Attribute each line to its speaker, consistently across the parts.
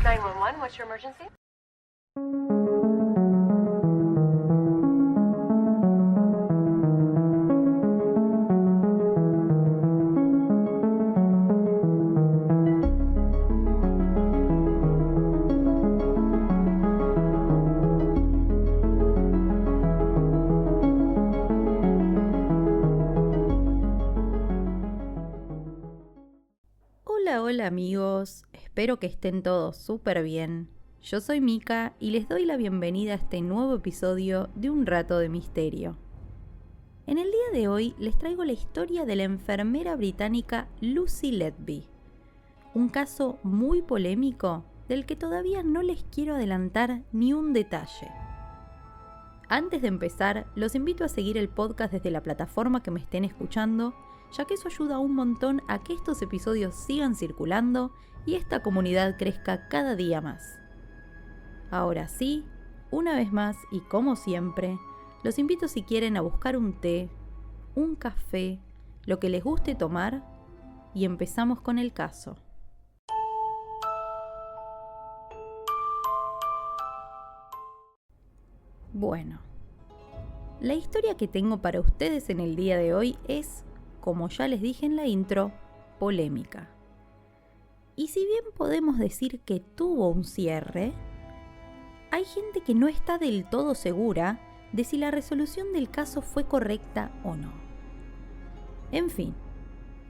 Speaker 1: 911, what's your emergency?
Speaker 2: Hola amigos, espero que estén todos súper bien. Yo soy Mika y les doy la bienvenida a este nuevo episodio de Un Rato de Misterio. En el día de hoy les traigo la historia de la enfermera británica Lucy Letby. Un caso muy polémico del que todavía no les quiero adelantar ni un detalle. Antes de empezar, los invito a seguir el podcast desde la plataforma que me estén escuchando, ya que eso ayuda un montón a que estos episodios sigan circulando y esta comunidad crezca cada día más. Ahora sí, una vez más y como siempre, los invito si quieren a buscar un té, un café, lo que les guste tomar y empezamos con el caso. Bueno, la historia que tengo para ustedes en el día de hoy es, como ya les dije en la intro, polémica. Y si bien podemos decir que tuvo un cierre, hay gente que no está del todo segura de si la resolución del caso fue correcta o no. En fin,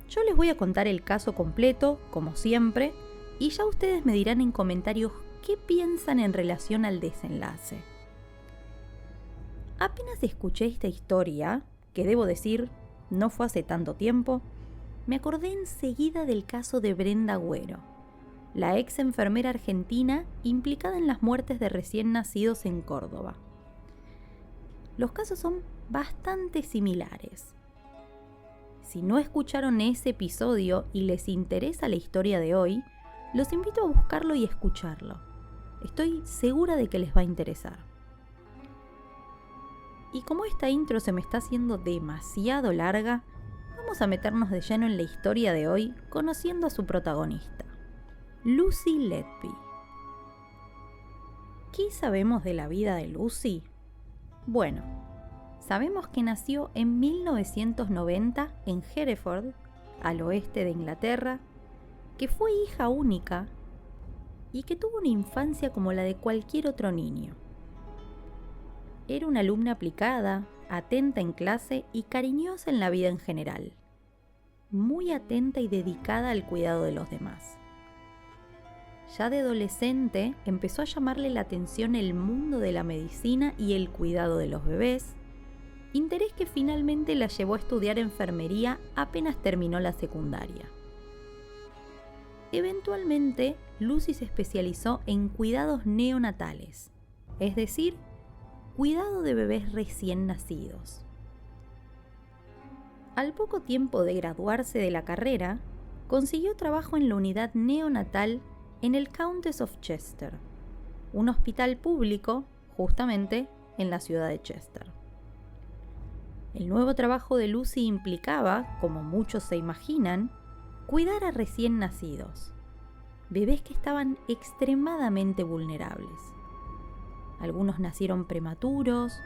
Speaker 2: yo les voy a contar el caso completo, como siempre, y ya ustedes me dirán en comentarios qué piensan en relación al desenlace. Apenas escuché esta historia, que debo decir, no fue hace tanto tiempo, me acordé enseguida del caso de Brenda Agüero, la ex enfermera argentina implicada en las muertes de recién nacidos en Córdoba. Los casos son bastante similares. Si no escucharon ese episodio y les interesa la historia de hoy, los invito a buscarlo y escucharlo. Estoy segura de que les va a interesar. Y como esta intro se me está haciendo demasiado larga, vamos a meternos de lleno en la historia de hoy conociendo a su protagonista, Lucy Letby. ¿Qué sabemos de la vida de Lucy? Bueno, sabemos que nació en 1990 en Hereford, al oeste de Inglaterra, que fue hija única y que tuvo una infancia como la de cualquier otro niño. Era una alumna aplicada, atenta en clase y cariñosa en la vida en general. Muy atenta y dedicada al cuidado de los demás. Ya de adolescente empezó a llamarle la atención el mundo de la medicina y el cuidado de los bebés, interés que finalmente la llevó a estudiar enfermería apenas terminó la secundaria. Eventualmente, Lucy se especializó en cuidados neonatales, es decir, cuidado de bebés recién nacidos. Al poco tiempo de graduarse de la carrera, consiguió trabajo en la unidad neonatal en el Countess of Chester, un hospital público justamente en la ciudad de Chester. El nuevo trabajo de Lucy implicaba, como muchos se imaginan, cuidar a recién nacidos, bebés que estaban extremadamente vulnerables. Algunos nacieron prematuros,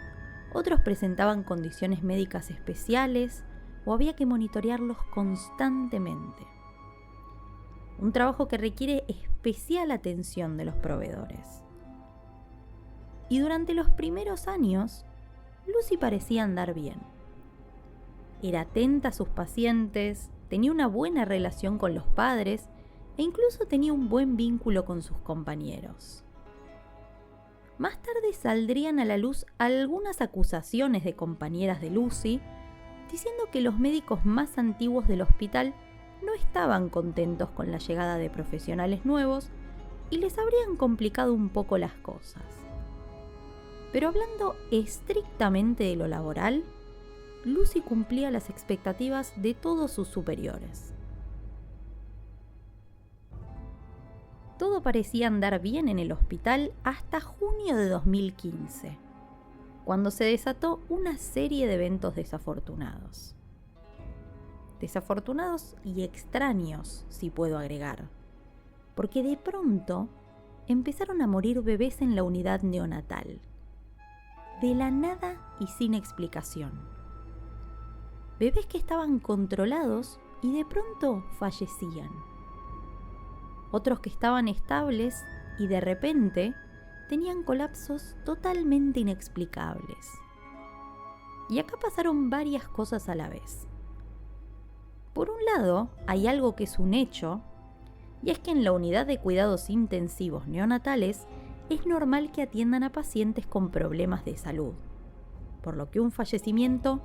Speaker 2: otros presentaban condiciones médicas especiales o había que monitorearlos constantemente. Un trabajo que requiere especial atención de los proveedores. Y durante los primeros años, Lucy parecía andar bien. Era atenta a sus pacientes, tenía una buena relación con los padres e incluso tenía un buen vínculo con sus compañeros. Más tarde saldrían a la luz algunas acusaciones de compañeras de Lucy, diciendo que los médicos más antiguos del hospital no estaban contentos con la llegada de profesionales nuevos y les habrían complicado un poco las cosas. Pero hablando estrictamente de lo laboral, Lucy cumplía las expectativas de todos sus superiores. Todo parecía andar bien en el hospital hasta junio de 2015, cuando se desató una serie de eventos desafortunados. Desafortunados y extraños, si puedo agregar, porque de pronto empezaron a morir bebés en la unidad neonatal. De la nada y sin explicación. Bebés que estaban controlados y de pronto fallecían. Otros que estaban estables y de repente tenían colapsos totalmente inexplicables. Y acá pasaron varias cosas a la vez. Por un lado, hay algo que es un hecho, y es que en la unidad de cuidados intensivos neonatales es normal que atiendan a pacientes con problemas de salud, por lo que un fallecimiento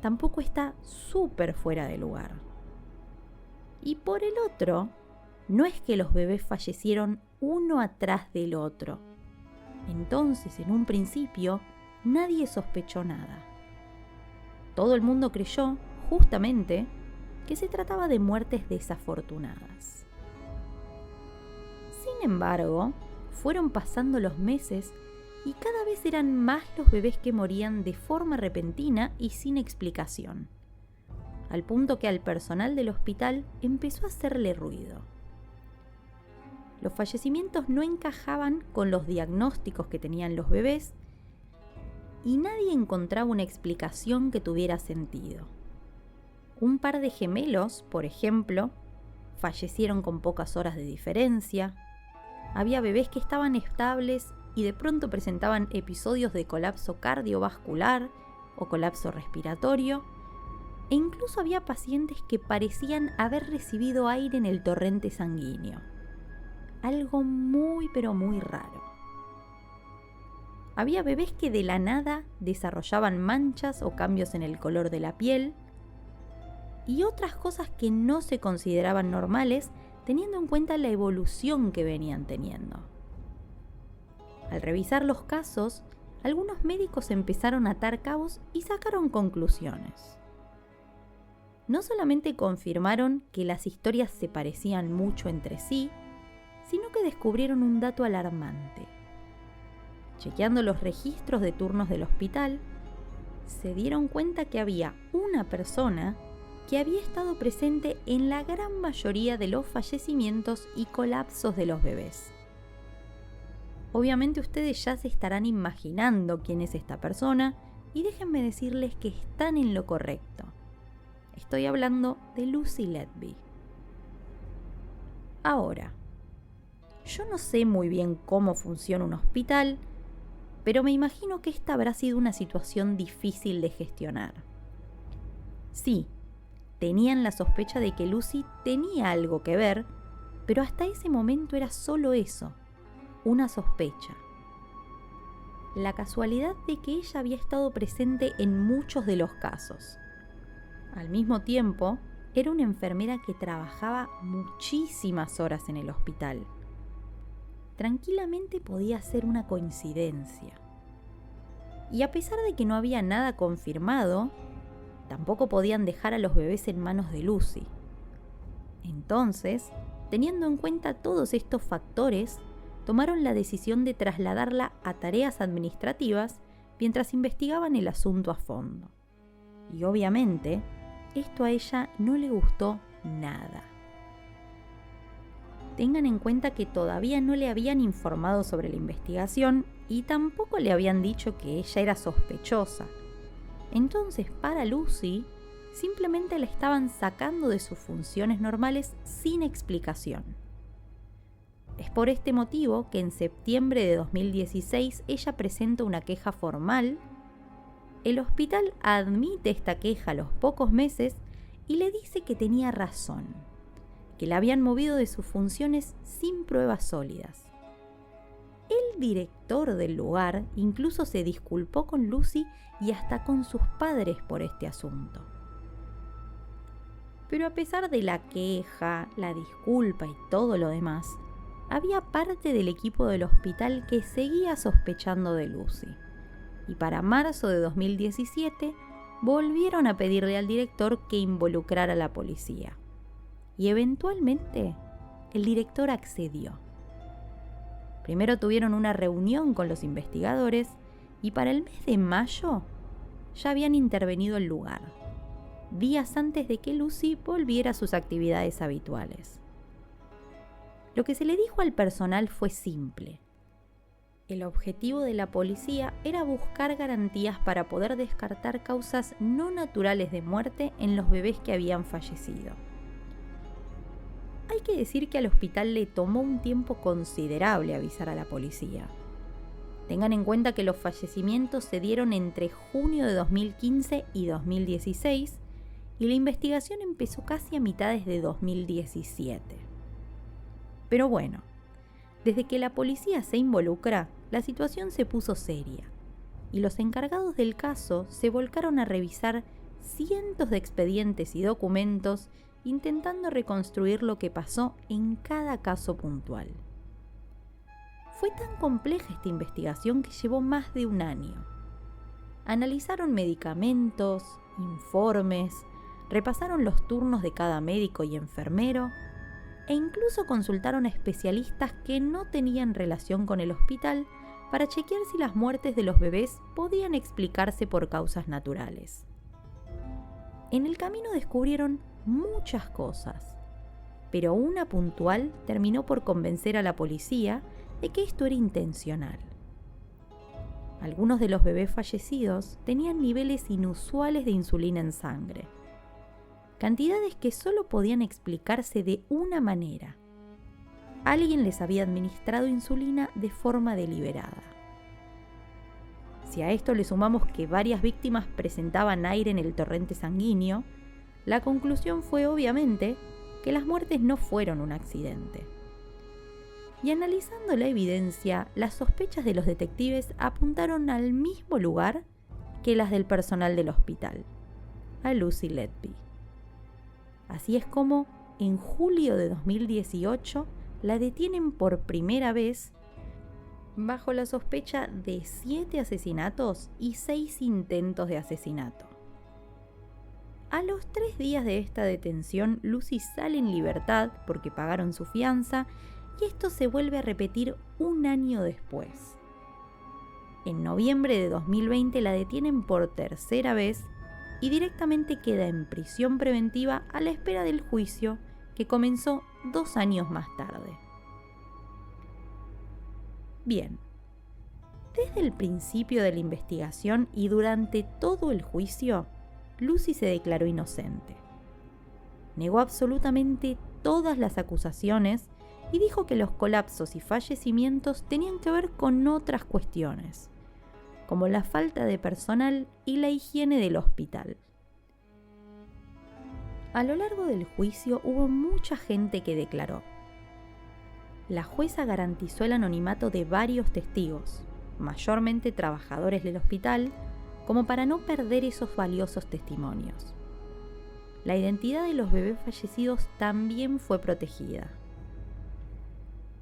Speaker 2: tampoco está súper fuera de lugar. Y por el otro, no es que los bebés fallecieron uno atrás del otro. Entonces, en un principio, nadie sospechó nada. Todo el mundo creyó, justamente, que se trataba de muertes desafortunadas. Sin embargo, fueron pasando los meses y cada vez eran más los bebés que morían de forma repentina y sin explicación, al punto que al personal del hospital empezó a hacerle ruido. Los fallecimientos no encajaban con los diagnósticos que tenían los bebés y nadie encontraba una explicación que tuviera sentido. Un par de gemelos, por ejemplo, fallecieron con pocas horas de diferencia. Había bebés que estaban estables y de pronto presentaban episodios de colapso cardiovascular o colapso respiratorio, e incluso había pacientes que parecían haber recibido aire en el torrente sanguíneo. Algo muy pero muy raro. Había bebés que de la nada desarrollaban manchas o cambios en el color de la piel y otras cosas que no se consideraban normales teniendo en cuenta la evolución que venían teniendo. Al revisar los casos, algunos médicos empezaron a atar cabos y sacaron conclusiones. No solamente confirmaron que las historias se parecían mucho entre sí, sino que descubrieron un dato alarmante. Chequeando los registros de turnos del hospital, se dieron cuenta que había una persona que había estado presente en la gran mayoría de los fallecimientos y colapsos de los bebés. Obviamente ustedes ya se estarán imaginando quién es esta persona y déjenme decirles que están en lo correcto. Estoy hablando de Lucy Letby. Ahora, yo no sé muy bien cómo funciona un hospital, pero me imagino que esta habrá sido una situación difícil de gestionar. Sí, tenían la sospecha de que Lucy tenía algo que ver, pero hasta ese momento era solo eso, una sospecha. La casualidad de que ella había estado presente en muchos de los casos. Al mismo tiempo, era una enfermera que trabajaba muchísimas horas en el hospital. Tranquilamente podía ser una coincidencia. Y a pesar de que no había nada confirmado, tampoco podían dejar a los bebés en manos de Lucy. Entonces, teniendo en cuenta todos estos factores, tomaron la decisión de trasladarla a tareas administrativas mientras investigaban el asunto a fondo. Y obviamente, esto a ella no le gustó nada. Tengan en cuenta que todavía no le habían informado sobre la investigación y tampoco le habían dicho que ella era sospechosa. Entonces, para Lucy, simplemente la estaban sacando de sus funciones normales sin explicación. Es por este motivo que en septiembre de 2016 ella presenta una queja formal. El hospital admite esta queja a los pocos meses y le dice que tenía razón, que la habían movido de sus funciones sin pruebas sólidas. El director del lugar incluso se disculpó con Lucy y hasta con sus padres por este asunto. Pero a pesar de la queja, la disculpa y todo lo demás, había parte del equipo del hospital que seguía sospechando de Lucy. Y para marzo de 2017 volvieron a pedirle al director que involucrara a la policía. Y eventualmente el director accedió. Primero tuvieron una reunión con los investigadores y para el mes de mayo ya habían intervenido el lugar, días antes de que Lucy volviera a sus actividades habituales. Lo que se le dijo al personal fue simple. El objetivo de la policía era buscar garantías para poder descartar causas no naturales de muerte en los bebés que habían fallecido. Hay que decir que al hospital le tomó un tiempo considerable avisar a la policía. Tengan en cuenta que los fallecimientos se dieron entre junio de 2015 y 2016 y la investigación empezó casi a mitades de 2017. Pero bueno, desde que la policía se involucra, la situación se puso seria y los encargados del caso se volcaron a revisar cientos de expedientes y documentos intentando reconstruir lo que pasó en cada caso puntual. Fue tan compleja esta investigación que llevó más de un año. Analizaron medicamentos, informes, repasaron los turnos de cada médico y enfermero e incluso consultaron a especialistas que no tenían relación con el hospital para chequear si las muertes de los bebés podían explicarse por causas naturales. En el camino descubrieron muchas cosas, pero una puntual terminó por convencer a la policía de que esto era intencional. Algunos de los bebés fallecidos tenían niveles inusuales de insulina en sangre, cantidades que solo podían explicarse de una manera. Alguien les había administrado insulina de forma deliberada. Si a esto le sumamos que varias víctimas presentaban aire en el torrente sanguíneo, la conclusión fue obviamente que las muertes no fueron un accidente. Y analizando la evidencia, las sospechas de los detectives apuntaron al mismo lugar que las del personal del hospital, a Lucy Letby. Así es como, en julio de 2018, la detienen por primera vez bajo la sospecha de 7 asesinatos y 6 intentos de asesinato. A los 3 días de esta detención, Lucy sale en libertad porque pagaron su fianza y esto se vuelve a repetir un año después. En noviembre de 2020 la detienen por tercera vez y directamente queda en prisión preventiva a la espera del juicio que comenzó 2 años más tarde. Bien, desde el principio de la investigación y durante todo el juicio, Lucy se declaró inocente. Negó absolutamente todas las acusaciones y dijo que los colapsos y fallecimientos tenían que ver con otras cuestiones, como la falta de personal y la higiene del hospital. A lo largo del juicio hubo mucha gente que declaró. La jueza garantizó el anonimato de varios testigos, mayormente trabajadores del hospital, como para no perder esos valiosos testimonios. La identidad de los bebés fallecidos también fue protegida.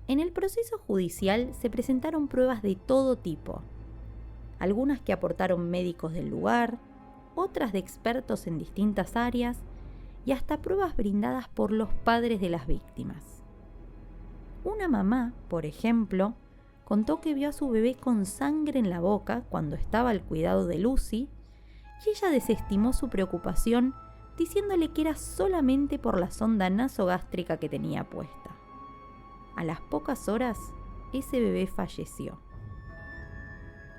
Speaker 2: En el proceso judicial se presentaron pruebas de todo tipo, algunas que aportaron médicos del lugar, otras de expertos en distintas áreas y hasta pruebas brindadas por los padres de las víctimas. Una mamá, por ejemplo, contó que vio a su bebé con sangre en la boca cuando estaba al cuidado de Lucy y ella desestimó su preocupación diciéndole que era solamente por la sonda nasogástrica que tenía puesta. A las pocas horas, ese bebé falleció.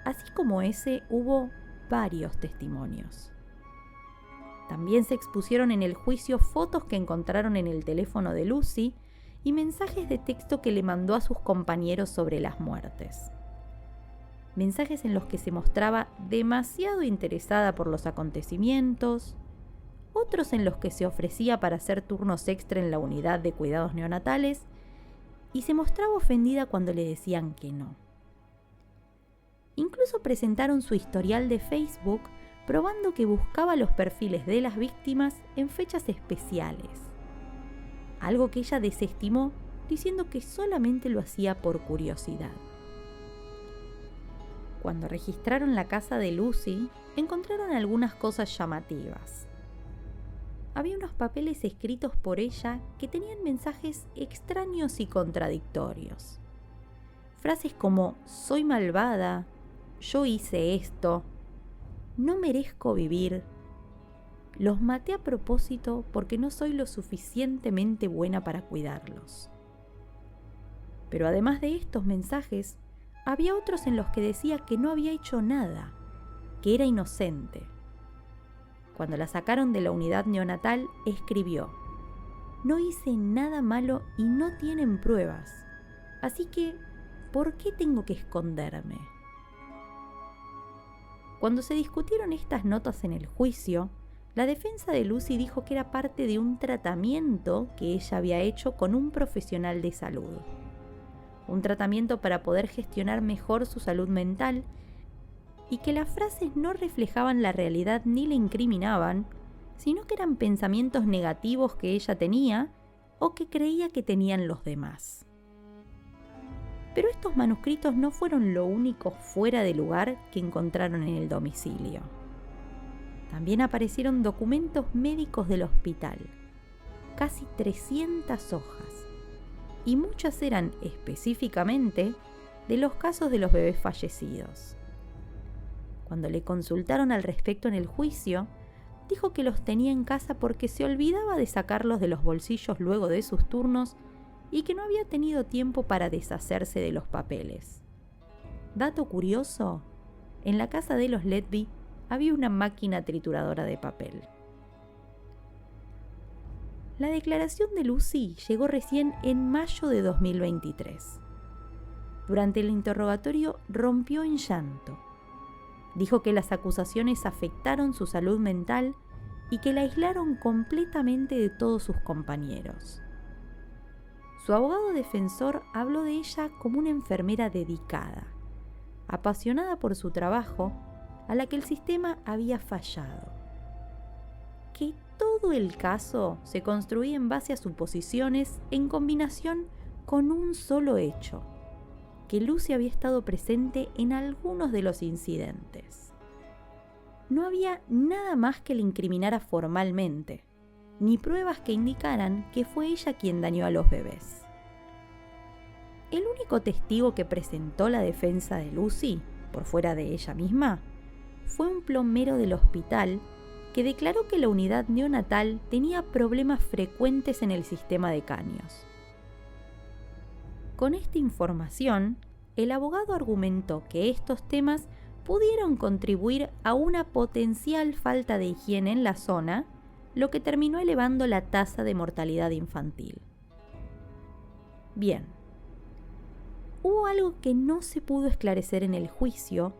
Speaker 2: Así como ese, hubo varios testimonios. También se expusieron en el juicio fotos que encontraron en el teléfono de Lucy y mensajes de texto que le mandó a sus compañeros sobre las muertes. Mensajes en los que se mostraba demasiado interesada por los acontecimientos, otros en los que se ofrecía para hacer turnos extra en la unidad de cuidados neonatales y se mostraba ofendida cuando le decían que no. Incluso presentaron su historial de Facebook probando que buscaba los perfiles de las víctimas en fechas especiales, algo que ella desestimó diciendo que solamente lo hacía por curiosidad. Cuando registraron la casa de Lucy, encontraron algunas cosas llamativas. Había unos papeles escritos por ella que tenían mensajes extraños y contradictorios. Frases como "soy malvada", "yo hice esto", "no merezco vivir", "los maté a propósito porque no soy lo suficientemente buena para cuidarlos". Pero además de estos mensajes, había otros en los que decía que no había hecho nada, que era inocente. Cuando la sacaron de la unidad neonatal, escribió: "No hice nada malo y no tienen pruebas, así que, ¿por qué tengo que esconderme?". Cuando se discutieron estas notas en el juicio, la defensa de Lucy dijo que era parte de un tratamiento que ella había hecho con un profesional de salud. Un tratamiento para poder gestionar mejor su salud mental, y que las frases no reflejaban la realidad ni la incriminaban, sino que eran pensamientos negativos que ella tenía o que creía que tenían los demás. Pero estos manuscritos no fueron lo único fuera de lugar que encontraron en el domicilio. También aparecieron documentos médicos del hospital, casi 300 hojas, y muchas eran específicamente de los casos de los bebés fallecidos. Cuando le consultaron al respecto en el juicio, dijo que los tenía en casa porque se olvidaba de sacarlos de los bolsillos luego de sus turnos y que no había tenido tiempo para deshacerse de los papeles. Dato curioso, en la casa de los Letby había una máquina trituradora de papel. La declaración de Lucy llegó recién en mayo de 2023. Durante el interrogatorio rompió en llanto. Dijo que las acusaciones afectaron su salud mental y que la aislaron completamente de todos sus compañeros. Su abogado defensor habló de ella como una enfermera dedicada, apasionada por su trabajo, a la que el sistema había fallado. Que todo el caso se construía en base a suposiciones en combinación con un solo hecho: que Lucy había estado presente en algunos de los incidentes. No había nada más que la incriminara formalmente, ni pruebas que indicaran que fue ella quien dañó a los bebés. El único testigo que presentó la defensa de Lucy, por fuera de ella misma, fue un plomero del hospital que declaró que la unidad neonatal tenía problemas frecuentes en el sistema de caños. Con esta información, el abogado argumentó que estos temas pudieron contribuir a una potencial falta de higiene en la zona, lo que terminó elevando la tasa de mortalidad infantil. Bien, hubo algo que no se pudo esclarecer en el juicio,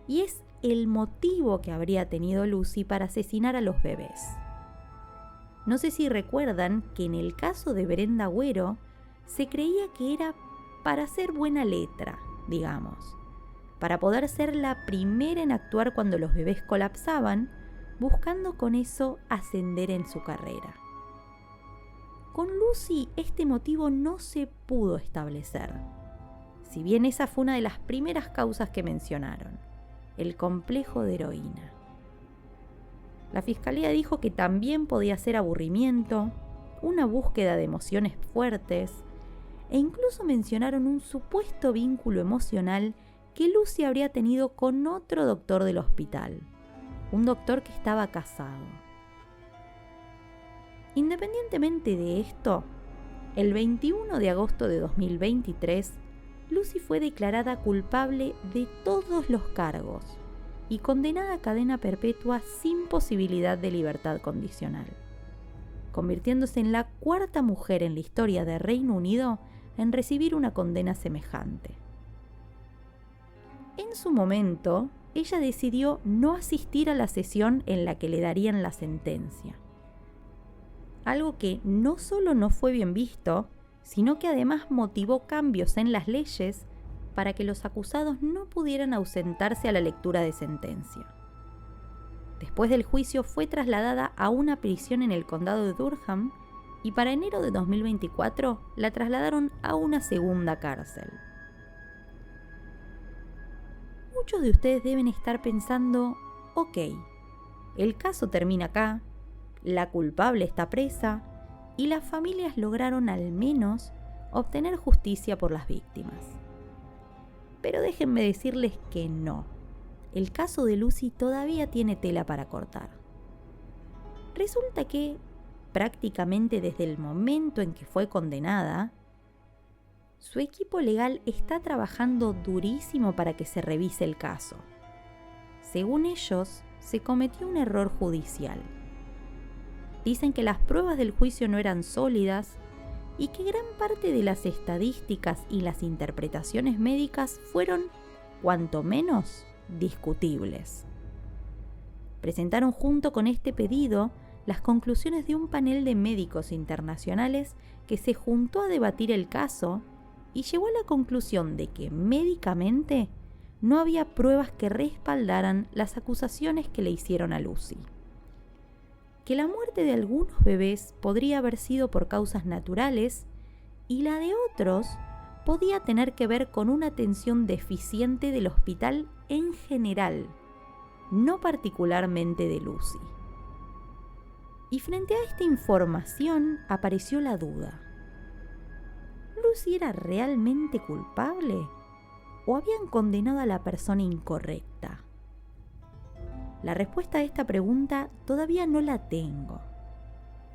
Speaker 2: y es el motivo que habría tenido Lucy para asesinar a los bebés. No sé si recuerdan que en el caso de Brenda Agüero se creía que era para hacer buena letra, digamos, para poder ser la primera en actuar cuando los bebés colapsaban, buscando con eso ascender en su carrera. Con Lucy este motivo no se pudo establecer, si bien esa fue una de las primeras causas que mencionaron: el complejo de heroína. La fiscalía dijo que también podía ser aburrimiento, una búsqueda de emociones fuertes, e incluso mencionaron un supuesto vínculo emocional que Lucy habría tenido con otro doctor del hospital, un doctor que estaba casado. Independientemente de esto, el 21 de agosto de 2023, Lucy fue declarada culpable de todos los cargos y condenada a cadena perpetua sin posibilidad de libertad condicional, convirtiéndose en la cuarta mujer en la historia de Reino Unido en recibir una condena semejante. En su momento, ella decidió no asistir a la sesión en la que le darían la sentencia, algo que no solo no fue bien visto, sino que además motivó cambios en las leyes para que los acusados no pudieran ausentarse a la lectura de sentencia. Después del juicio fue trasladada a una prisión en el condado de Durham y para enero de 2024 la trasladaron a una segunda cárcel. Muchos de ustedes deben estar pensando: ok, el caso termina acá, la culpable está presa y las familias lograron al menos obtener justicia por las víctimas. Pero déjenme decirles que no. El caso de Lucy todavía tiene tela para cortar. Resulta que, prácticamente desde el momento en que fue condenada, Su equipo legal está trabajando durísimo para que se revise el caso. Según ellos, se cometió un error judicial. Dicen que las pruebas del juicio no eran sólidas y que gran parte de las estadísticas y las interpretaciones médicas fueron, cuanto menos, discutibles. Presentaron junto con este pedido las conclusiones de un panel de médicos internacionales que se juntó a debatir el caso y llegó a la conclusión de que médicamente no había pruebas que respaldaran las acusaciones que le hicieron a Lucy. Que la muerte de algunos bebés podría haber sido por causas naturales y la de otros podía tener que ver con una atención deficiente del hospital en general, no particularmente de Lucy. Y frente a esta información apareció la duda. ¿Lucy era realmente culpable o habían condenado a la persona incorrecta? La respuesta a esta pregunta todavía no la tengo.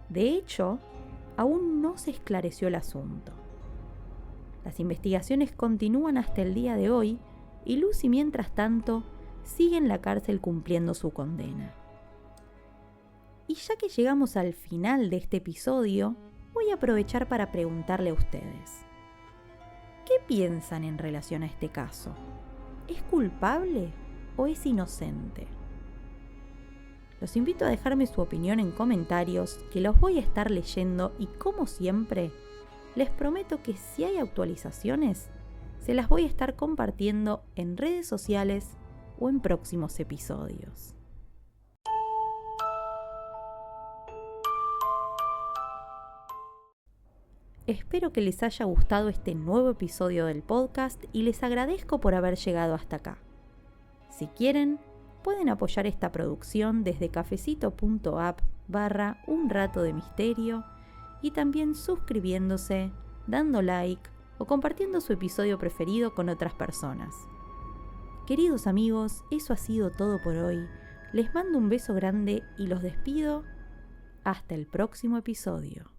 Speaker 2: De hecho, aún no se esclareció el asunto. Las investigaciones continúan hasta el día de hoy y Lucy, mientras tanto, sigue en la cárcel cumpliendo su condena. Y ya que llegamos al final de este episodio, voy a aprovechar para preguntarle a ustedes: ¿qué piensan en relación a este caso? ¿Es culpable o es inocente? Los invito a dejarme su opinión en comentarios, que los voy a estar leyendo y, como siempre, les prometo que si hay actualizaciones, se las voy a estar compartiendo en redes sociales o en próximos episodios. Espero que les haya gustado este nuevo episodio del podcast y les agradezco por haber llegado hasta acá. Si quieren, pueden apoyar esta producción desde cafecito.app/Un Rato de Misterio y también suscribiéndose, dando like o compartiendo su episodio preferido con otras personas. Queridos amigos, eso ha sido todo por hoy. Les mando un beso grande y los despido. Hasta el próximo episodio.